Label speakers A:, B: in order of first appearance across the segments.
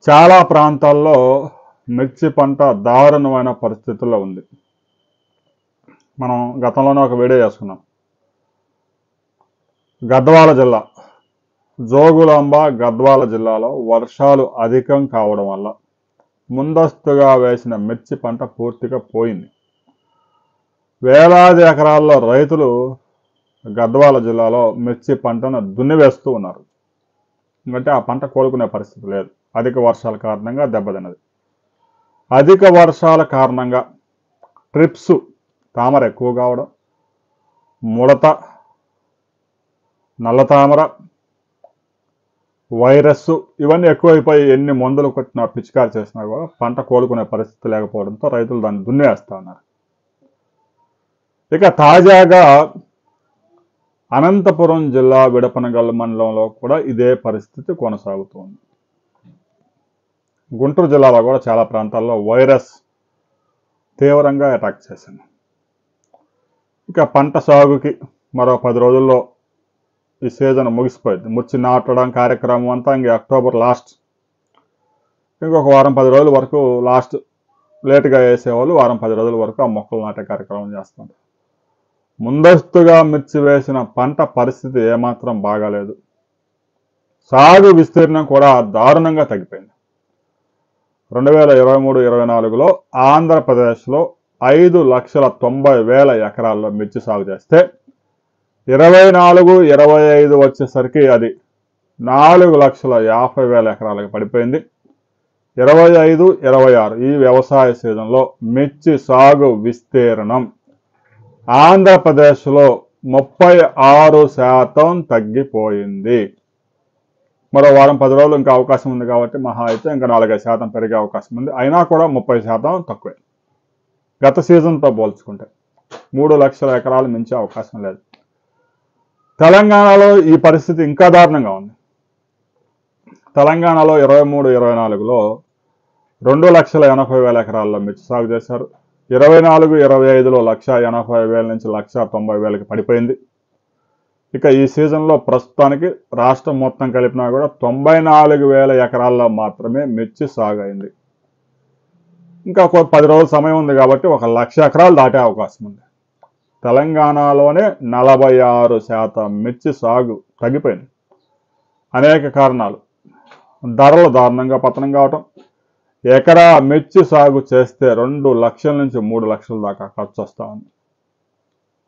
A: చాలా ప్రాంతాల్లో మిర్చి పంట దారుణమైన పరిస్థితుల్లో ఉంది. మనం గతంలోనే ఒక వీడియో చేసుకున్నాం. గద్వాల జిల్లా, జోగులాంబ గద్వాల జిల్లాలో వర్షాలు అధికం కావడం వల్ల ముందస్తుగా వేసిన మిర్చి పంట పూర్తిగా పోయింది. వేలాది ఎకరాల్లో రైతులు గద్వాల జిల్లాలో మిర్చి పంటను దున్నివేస్తూ ఉన్నారు. ఎందుకంటే ఆ పంట కోలుకునే పరిస్థితి లేదు. అధిక వర్షాల కారణంగా దెబ్బతిన్నది. అధిక వర్షాల కారణంగా ట్రిప్స్, తామర ఎక్కువ కావడం, ముడత, నల్ల తామర, వైరస్ ఇవన్నీ ఎక్కువైపోయి ఎన్ని మందులు కొట్టినా పిచికారి చేసినా కూడా పంట కోలుకునే పరిస్థితి లేకపోవడంతో రైతులు దాన్ని దున్నేస్తా ఉన్నారు. ఇక తాజాగా అనంతపురం జిల్లా విడపనగల్ మండలంలో కూడా ఇదే పరిస్థితి కొనసాగుతోంది. గుంటూరు జిల్లాలో కూడా చాలా ప్రాంతాల్లో వైరస్ తీవ్రంగా అటాక్ చేసింది. ఇక పంట సాగుకి మరో 10 రోజుల్లో ఈ సీజన్ ముగిసిపోయింది. మిర్చి నాటడం కార్యక్రమం అంతా ఇంక అక్టోబర్ లాస్ట్, ఇంకొక వారం 10 రోజుల వరకు లాస్ట్ లేటుగా వేసేవాళ్ళు వారం 10 రోజుల వరకు ఆ మొక్కలు నాటే కార్యక్రమం చేస్తుంటారు. ముందస్తుగా మిర్చి వేసిన పంట పరిస్థితి ఏమాత్రం బాగాలేదు. సాగు విస్తీర్ణం కూడా దారుణంగా తగ్గిపోయింది. 2023-24లో ఆంధ్రప్రదేశ్లో 5,90,000 ఎకరాల్లో మిర్చి సాగు చేస్తే 24-25 వచ్చేసరికి అది 4,50,000 ఎకరాలకు పడిపోయింది. 25-26 ఈ వ్యవసాయ సీజన్లో మిర్చి సాగు విస్తీర్ణం ఆంధ్రప్రదేశ్లో 36% తగ్గిపోయింది. మరో వారం 10 రోజులు ఇంకా అవకాశం ఉంది కాబట్టి మహా అయితే ఇంకా 4-5% పెరిగే అవకాశం ఉంది. అయినా కూడా 30% తక్కువే. గత సీజన్తో పోల్చుకుంటే 3 లక్షల ఎకరాలు మించే అవకాశం లేదు. తెలంగాణలో ఈ పరిస్థితి ఇంకా దారుణంగా ఉంది. తెలంగాణలో 23-24లో 2,80,000 ఎకరాల్లో మిర్చి సాగు చేశారు. 24-25లో 1,80,000 నుంచి 1,90,000కి పడిపోయింది. ఇక ఈ సీజన్లో ప్రస్తుతానికి రాష్ట్రం మొత్తం కలిపినా కూడా 94,000 ఎకరాల్లో మాత్రమే మిర్చి సాగు అయింది. ఇంకా 10 రోజుల సమయం ఉంది కాబట్టి 1,00,000 ఎకరాలు దాటే అవకాశం ఉంది. తెలంగాణలోనే 46% మిర్చి సాగు తగ్గిపోయింది. అనేక కారణాలు. ధరలు దారుణంగా పతనం కావటం, ఎకరా మిర్చి సాగు చేస్తే 2 లక్షల నుంచి 3 లక్షల దాకా ఖర్చు వస్తూ ఉంది.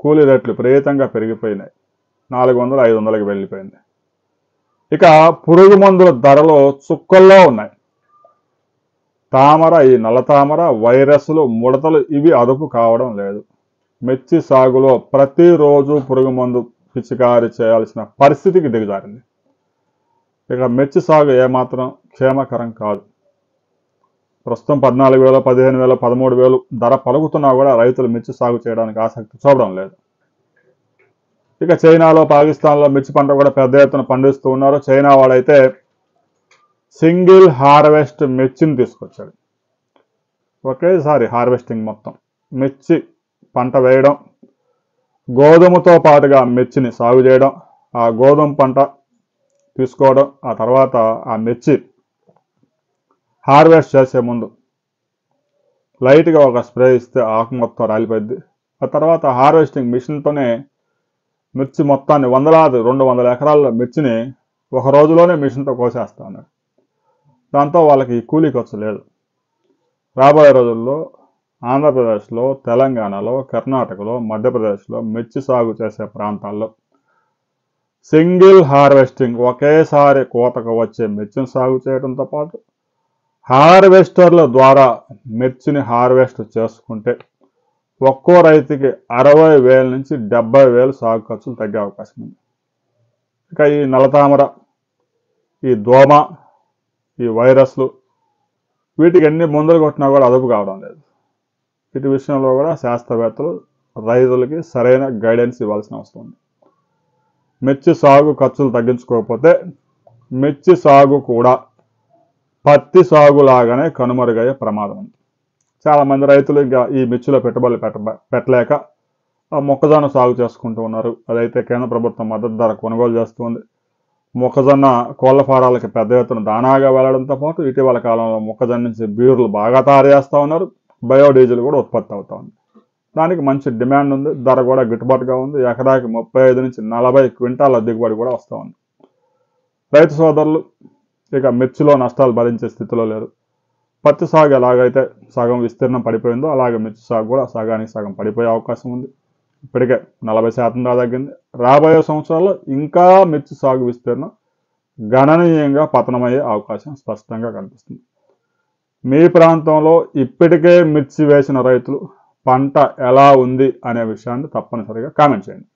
A: కూలీ రేట్లు విపరీతంగా పెరిగిపోయినాయి. 400-500కి వెళ్ళిపోయింది. ఇక పురుగు మందుల ధరలు చుక్కల్లో ఉన్నాయి. తామర, ఈ నల్ల తామర, వైరస్లు, ముడతలు ఇవి అదుపు కావడం లేదు. మిర్చి సాగులో ప్రతిరోజు పురుగు మందు పిచికారి చేయాల్సిన పరిస్థితికి దిగజారింది. ఇక మిర్చి సాగు ఏమాత్రం క్షేమకరం కాదు. ప్రస్తుతం 14,000, 15,000, 13,000 ధర పలుకుతున్నా కూడా రైతులు మిర్చి సాగు చేయడానికి ఆసక్తి చూపడం లేదు. ఇక చైనాలో, పాకిస్తాన్లో మిర్చి పంట కూడా పెద్ద ఎత్తున పండిస్తూ ఉన్నారు. చైనా వాడైతే సింగిల్ హార్వెస్ట్ మిర్చిని తీసుకొచ్చాడు. ఒకేసారి హార్వెస్టింగ్ మొత్తం మిర్చి పంట వేయడం, గోధుమతో పాటుగా మిర్చిని సాగు చేయడం, ఆ గోధుమ పంట తీసుకోవడం, ఆ తర్వాత ఆ మిర్చి హార్వెస్ట్ చేసే ముందు లైట్గా ఒక స్ప్రే ఇస్తే ఆకు మొత్తం రాలిపోద్ది. ఆ తర్వాత హార్వెస్టింగ్ మిషన్తోనే మిర్చి మొత్తాన్ని 200 ఎకరాల మిర్చిని ఒక రోజులోనే మిషన్తో కోసేస్తా ఉన్నారు. దాంతో వాళ్ళకి కూలీ ఖర్చు లేదు. రాబోయే రోజుల్లో ఆంధ్రప్రదేశ్లో, తెలంగాణలో, కర్ణాటకలో, మధ్యప్రదేశ్లో మిర్చి సాగు చేసే ప్రాంతాల్లో సింగిల్ హార్వెస్టింగ్ ఒకేసారి కోతకు వచ్చే మిర్చిని సాగు చేయడంతో పాటు హార్వెస్టర్ల ద్వారా మిర్చిని హార్వెస్ట్ చేసుకుంటే ఒక్కో రైతుకి 60,000 నుంచి 70,000 సాగు ఖర్చులు తగ్గే అవకాశం ఉంది. ఇక ఈ నల్లతామర, ఈ దోమ, ఈ వైరస్లు వీటికి ఎన్ని మందులు కొట్టినా కూడా అదుపు కావడం లేదు. వీటి విషయంలో కూడా శాస్త్రవేత్తలు రైతులకి సరైన గైడెన్స్ ఇవ్వాల్సిన అవసరం ఉంది. మిర్చి సాగు ఖర్చులు తగ్గించుకోకపోతే మిర్చి సాగు కూడా పత్తి సాగు లాగానే కనుమరుగయ్యే ప్రమాదం ఉంది. చాలామంది రైతులు ఇంకా ఈ మిర్చిలో పెట్టుబడులు పెట్టలేక మొక్కజొన్న సాగు చేసుకుంటూ ఉన్నారు. అదైతే కేంద్ర ప్రభుత్వం మద్దతు ధర కొనుగోలు చేస్తుంది. మొక్కజొన్న కోళ్ల ఫారాలకి పెద్ద ఎత్తున దానాగా వెళ్లడంతో పాటు ఇటీవల కాలంలో మొక్కజొన్న నుంచి బీరులు బాగా తయారు చేస్తూ ఉన్నారు. బయోడీజిల్ కూడా ఉత్పత్తి అవుతా ఉంది. దానికి మంచి డిమాండ్ ఉంది. ధర కూడా గిట్టుబాటుగా ఉంది. ఎకరాకి 35 నుంచి 40 క్వింటాల దిగుబడి కూడా వస్తూ ఉంది. రైతు సోదరులు ఇక మిర్చిలో నష్టాలు భరించే స్థితిలో లేరు. పత్తి సాగు ఎలాగైతే సగం విస్తీర్ణం పడిపోయిందో అలాగే మిర్చి సాగు కూడా సగానికి సగం పడిపోయే అవకాశం ఉంది. ఇప్పటికే 40% దా తగ్గింది. రాబోయే సంవత్సరాల్లో ఇంకా మిర్చి సాగు విస్తీర్ణం గణనీయంగా పతనమయ్యే అవకాశం స్పష్టంగా కనిపిస్తుంది. మీ ప్రాంతంలో ఇప్పటికే మిర్చి వేసిన రైతులు పంట ఎలా ఉంది అనే విషయాన్ని తప్పనిసరిగా కామెంట్ చేయండి.